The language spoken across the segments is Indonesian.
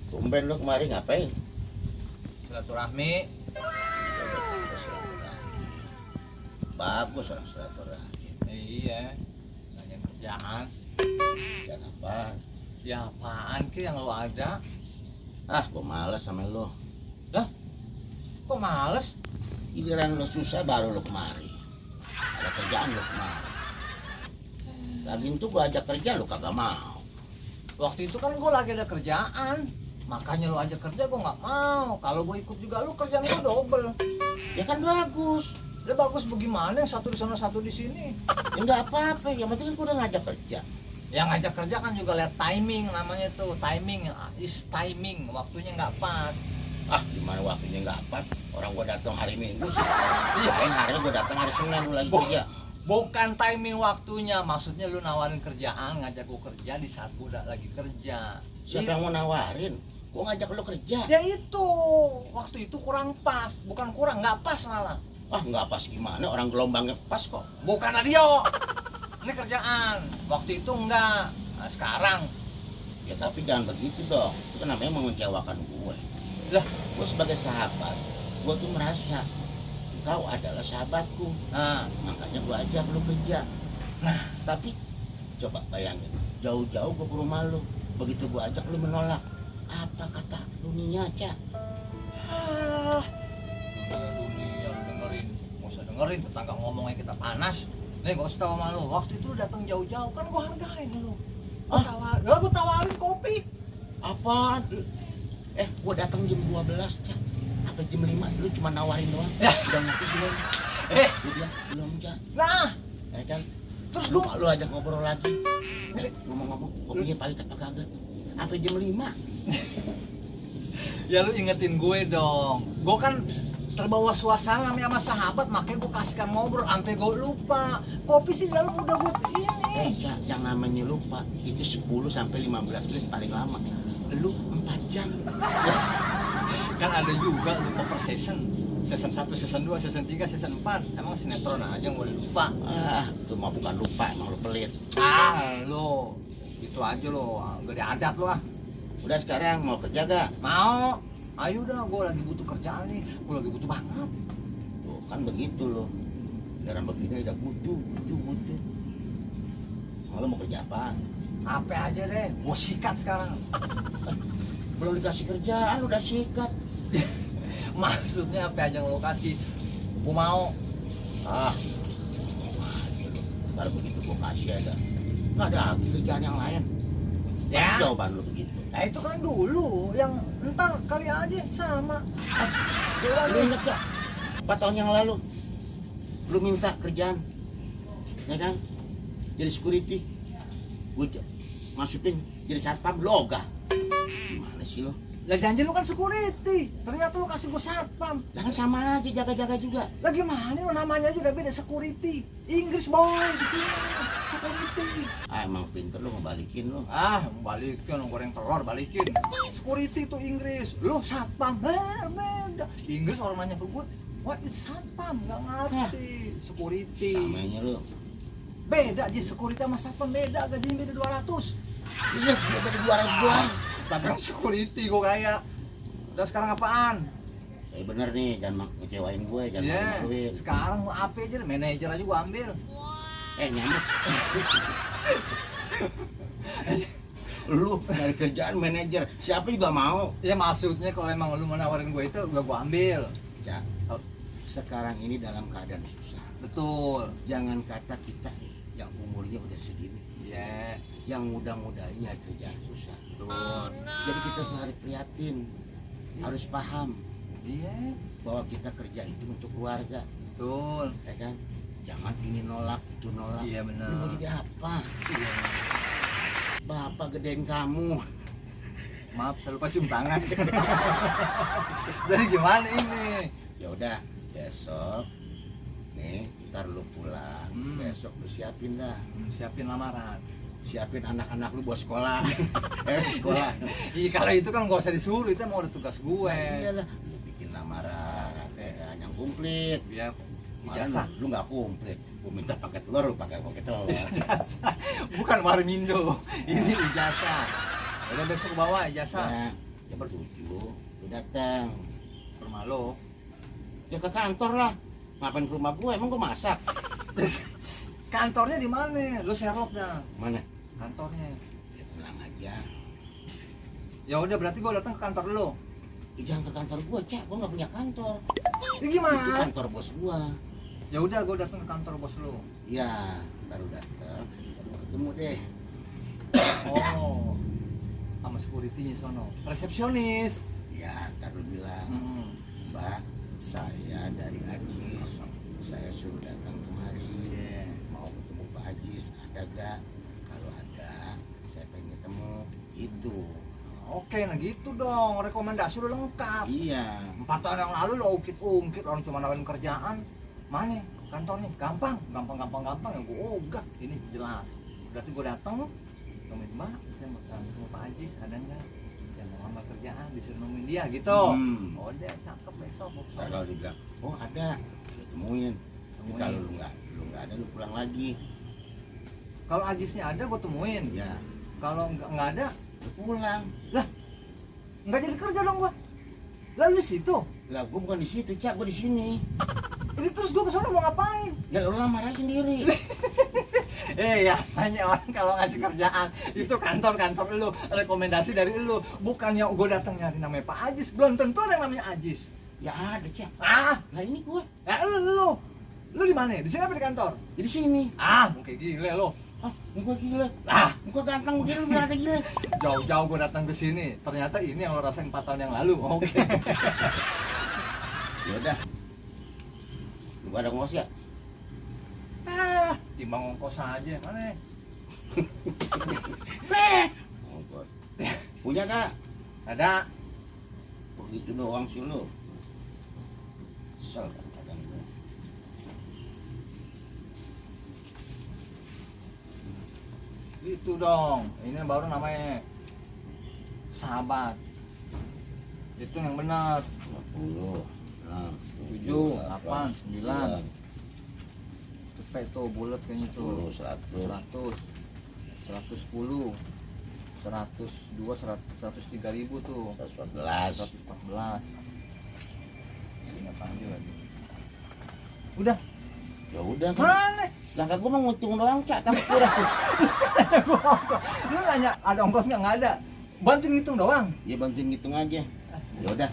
Tumben lu kemarin ngapain? Silaturahmi. Bagus orang silaturahmi. Iya. Nanya kerjaan. Dan apa? Ya apaan ke yang lu ada? Ah, gua males sama lu. Lah? Kok males? Giliran lu susah baru lu kemari. Ada kerjaan lu kemari. Lagi itu gua ajak kerja lu kagak mau. Waktu itu kan gue lagi ada kerjaan. Makanya lu ajak kerja gue nggak mau. Kalau gue ikut juga lu kerjaan lu double. Ya kan bagus. Udah bagus bagaimana yang satu di sana satu di sini? Ya nggak apa-apa. Yang penting kan gua udah ngajak kerja. Yang ngajak kerja kan juga lihat timing namanya tuh. Timing is timing. Waktunya nggak pas. Ah, gimana waktunya nggak pas? Orang gua datang hari Minggu sih. Lain hari gua datang hari Senin lu lagi kerja. Bukan timing waktunya, maksudnya lu nawarin kerjaan, ngajak gua kerja di saat gua udah lagi kerja. Siapa yang mau nawarin? Gua ngajak lu kerja. Ya itu, waktu itu kurang pas, bukan kurang, nggak pas malah. Ah, nggak pas gimana? Orang gelombangnya pas kok. Bukan radio, ini kerjaan. Waktu itu enggak, nah, sekarang. Ya tapi jangan begitu dong. Itu kan namanya mengecewakan gue. Lah, Gue sebagai sahabat, gue tuh merasa kau adalah sahabatku. nah, Makanya gue ajak lu kerja. nah, Tapi coba bayangin, jauh-jauh gue ke rumah lu. Begitu gue ajak lu menolak. Apa kata lu nih Nyaca? ah, dunia lu dengerin, nggak usah dengerin tetangga ngomongnya kita panas. Nih gak usah tahu sama lu, waktu itu lu datang jauh-jauh kan gua hargain lu. Gua tawarin kopi. Apa? Gue datang jam 12, Cak. Apa jam 5? Lu cuma nawarin doang. Ya. Udah ngerti belum? Eh, Lu bilang belum, Cak. nah, Ya kan? terus Lu gua lu ajak ngobrol lagi. Ngomong-ngomong, kopinya pahit apa kagak? Apa jam 5? ya lu ingetin gue dong. Gue kan terbawa suasana namanya sama sahabat, makanya gue kasihkan ngobrol sampai gue lupa. Kopi sih dalam udah gue ini. Cak, yang namanya lupa itu 10 sampai 15 menit paling lama. Lu 4 jam. Kan ada juga lupa per season. Season 1, season 2, season 3, season 4. Emang sinetron aja yang boleh lupa. Ah, itu mah bukan lupa, emang lu pelit. Ah, lo gitu aja lo, gede adat lo ah. Udah sekarang mau kerja gak? Mau? Ayo dah, gue lagi butuh kerjaan nih. Gue lagi butuh banget. Tuh, kan begitu loh. Dalam begini udah butuh. Kalau mau kerja apa? Apa aja deh, gue sikat sekarang. Belum dikasih kerjaan udah sikat. Maksudnya apa aja yang lo kasih, gue mau. Ah, baru begitu gua kasih aja. Nggak ada lagi kerjaan yang lain. Ya. Pasti jawaban lu begitu. Nah itu kan dulu, yang ntar kali aja sama. Lu inget gak? 4 tahun yang lalu lu minta kerjaan, ya kan? Jadi security. Gue masukin jadi satpam, lu ogah. Gimana sih lo? Lah janji lu kan security, ternyata lu kasih gue satpam. Lah kan sama aja, jaga-jaga juga. Lah gimana lu namanya aja udah beda, security. Inggris boy di sini. Security. Ah, emang pinter lu ngebalikin lu. Ah, balikin goreng telur balikin. Security itu Inggris. Lu satpam. Beda. Inggris orang nanya ke gue, what is satpam? Gak ngerti. Security. Namanya lu. Beda aja security sama satpam beda, gajinya beda 200. Iya, dia beda 200 doang. Tapi yang security gue kayak. Udah sekarang apaan? Ya bener nih, jangan ngecewain gue, jangan Iya, malu-maluin. sekarang mau apa aja, manajer aja gue ambil. Nyamuk. Lu dari kerjaan manajer, siapa juga mau. Ya maksudnya kalau emang lu mau nawarin gue itu, gue ambil. Ya, sekarang ini dalam keadaan susah. Betul. Jangan kata kita nih, yang umurnya udah segini, Iya. yang muda-mudanya kerjaan susah. Betul. Jadi kita tuh harus prihatin, harus paham Iya. bahwa kita kerja itu untuk keluarga, Betul. ya kan? Jangan ini nolak, itu nolak. Iya, benar. Lu mau jadi apa? Iya. Bapak gedein kamu. Maaf, saya lupa cium tangan. Jadi gimana ini? Ya udah, besok nih ntar lu pulang, besok lu siapin dah, Siapin lamaran. siapin anak-anak lu buat sekolah. Sekolah. Iya, kalau itu kan gak usah disuruh, itu emang udah tugas gue. Iyalah, lu bikin lamaran, yang komplit. Biar Malah ijazah. lu nggak komplit, gua minta pakai telur, lu pakai telur. Ijazah. Bukan warmindo. Ini ijazah. Udah besok bawa ijazah. Ya, Jam 7 lu datang Ke rumah lo. ya ke kantor lah. Ngapain ke rumah gue, emang gue masak? Kantornya di mana? Lo Sherlock dah. Mana? Kantornya. Ya tenang aja. Ya udah berarti gue datang ke kantor lo. Jangan ke kantor gue, Cak, gue gak punya kantor. Ini Itu gimana? kantor bos gue. Ya udah gue datang ke kantor bos lo. Ya, baru datang, baru ketemu deh. Oh. Sama security-nya sono. Resepsionis. Ya, ntar lu bilang, Hmm. Mbak, saya dari Ajis. Saya suruh datang kemari. Iya. Mau ketemu Pak Ajis, ada gak? Kalau ada, saya pengen ketemu. Itu. Oke, nah gitu dong. Rekomendasi lo lengkap. Iya. 4 tahun yang lalu lo ungkit-ungkit orang cuma nawarin kerjaan. Mana kantornya? Gampang yang gue ogah. Ini jelas. Berarti gue datang, nemuin Mbak, saya mau ketemu Pak Ajis, ada nggak? Saya mau ngambil kerjaan, disuruh nemuin dia gitu. Oh, udah cakep besok. Ntar kalau dia bilang, oh ada, lu temuin. Tapi Temuin. kalau lu nggak ada, lu pulang lagi. Kalau Ajisnya ada, gue temuin. Ya, Kalau nggak ada, lu pulang. nggak jadi kerja dong gue. Lalu di situ. Lah, gue bukan di situ, Cak, gue di sini. Ini terus gue kesana mau ngapain? Ya lu lamar aja sendiri. Ya, hanya orang kalau ngasih kerjaan itu kantor-kantor lu, rekomendasi dari lu, bukannya gue datang nyari namanya Pak Ajis, belum tentu ada yang namanya Ajis. Ya ada, Cak. Ah, Lah ini gue lu di mana? Di sini apa di kantor? di sini. Ah, muka gile lo. Ah, muka gila. Ah, Muka ganteng begini lu bilang gila. jauh-jauh gue datang ke sini, ternyata ini yang lo rasain 4 tahun yang lalu. Oke. Ya udah. Lu ada ngos ya? Timbang ongkos aja, mana? Ngos. Punya kak? Ada. Begitu doang sih lu. Kesel kan kadang lu. Itu dong. Ini baru namanya sahabat. Itu yang benar. 50, 6, 7, 8, 9. Cepet tuh bulat kayaknya tuh. 10, 100. 100, 110, 102, 103 ribu tuh. 114. 114. Ingat aja lagi. Udah. Ya udah kan. Mana? Lah kak gua mau ngitung doang, Cak, tapi kurang. Lu nanya ada ongkos nggak ada. Bantuin ngitung doang. Ya bantuin ngitung aja. Ya udah.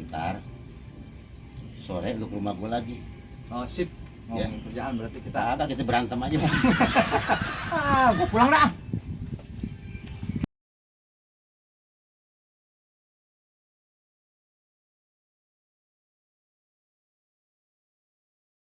Ntar sore lu ke rumah gua lagi. Oh sip. Ngomongin kerjaan berarti kita. Kita berantem aja. Gua pulang dah.